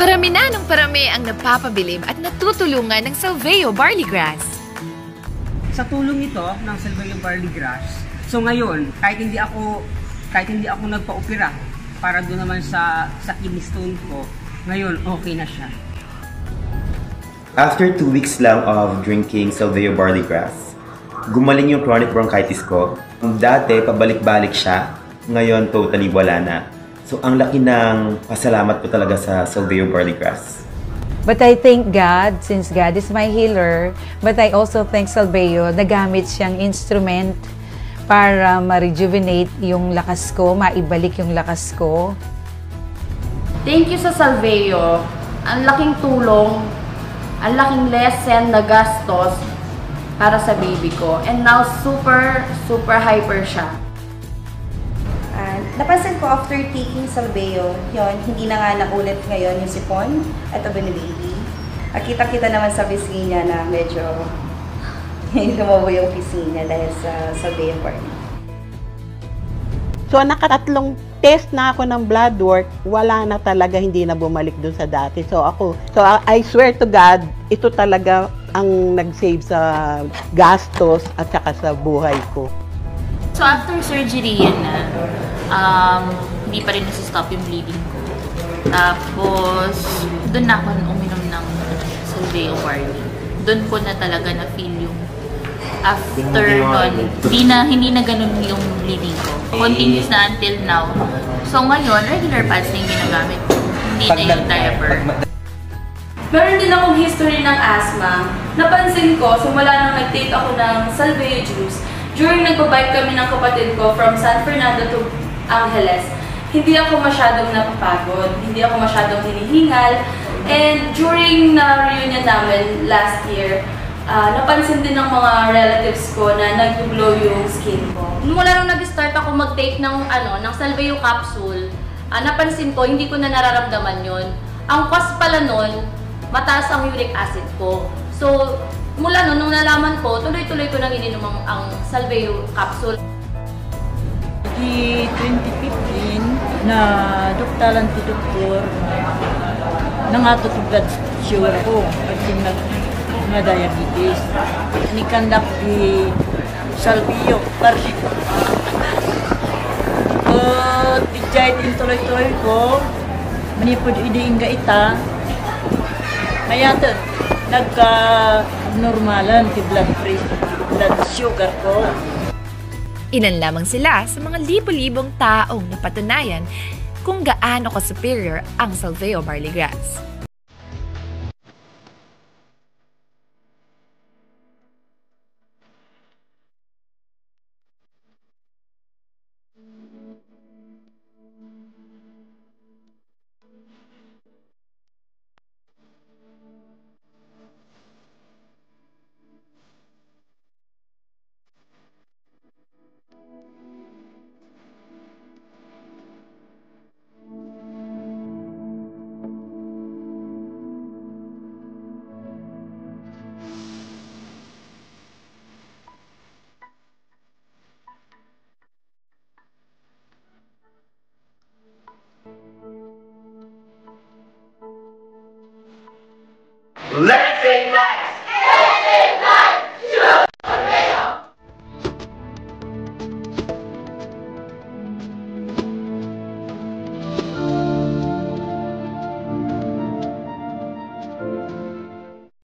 Parami na ng parami ang napapabilib at natutulungan ng Salveo Barley Grass. Sa tulong nito ng Salveo Barley Grass, so ngayon, kahit hindi ako nagpa-opera para doon naman sa kidney stone ko, ngayon okay na siya. After 2 weeks lang of drinking Salveo Barley Grass, gumaling yung chronic bronchitis ko. Dati, pabalik-balik siya. Ngayon, totally wala na. So, ang laki ng pasalamat ko talaga sa Salveo Barley Grass. But I thank God, since God is my healer, but I also thank Salveo, nagamit siyang instrument para ma-rejuvenate yung lakas ko, maibalik yung lakas ko. Thank you sa Salveo. Ang laking tulong, ang laking lesson na gastos para sa baby ko. And now, super hyper siya. Napansin ko after taking Salveo, yun, hindi na nga naulit ngayon yung sipon at aba ni baby. At kita-kita naman sa pisngi niya na medyo lumabo yung pisngi niya dahil sa Salveo Barley. So nakatatlong test na ako ng blood work, wala na talaga, hindi na bumalik dun sa dati. So I swear to God, ito talaga ang nag-save sa gastos at saka sa buhay ko. So after surgery yan na, hindi pa rin nasa-stop yung bleeding ko. Tapos, doon na ako uminom ng Salveo Barley. Doon ko na talaga na-feel yung after nun, hindi na ganun yung bleeding ko. Continuous na until now. So ngayon, regular pads na yung ginagamit ko. Hindi na yung diaper. Meron din akong history ng asthma. Napansin ko, simula nang nag-take ako ng Salveo juice, during nagpabike kami ng kapatid ko from San Fernando to Angeles, hindi ako masyadong napapagod, hindi ako masyadong hinihingal, and during na reunion namin last year, napansin din ng mga relatives ko na nag-glow yung skin ko. Mula nung nag-start ako mag-take ng Salveo capsule, napansin ko, hindi ko na nararamdaman yun. Ang cause pala nun, mataas ang uric acid ko. So, mula nung nalaman ko, tuloy-tuloy ko nang ininom ang Salveo capsule. Di 2015, na doktaran ti doktor, nangato ti blood sugar ko, kasi na diabetes. Nikandak di Salveo, parsi. Di jahit in tuloy-tuloy ko, manipod idi-ingga ita, mayatan, nagka-normalan ti blood sugar ko. Ilan lamang sila sa mga libo-libong taong napatunayan kung gaano ka-superior ang Salveo Barley Grass. Let's say that.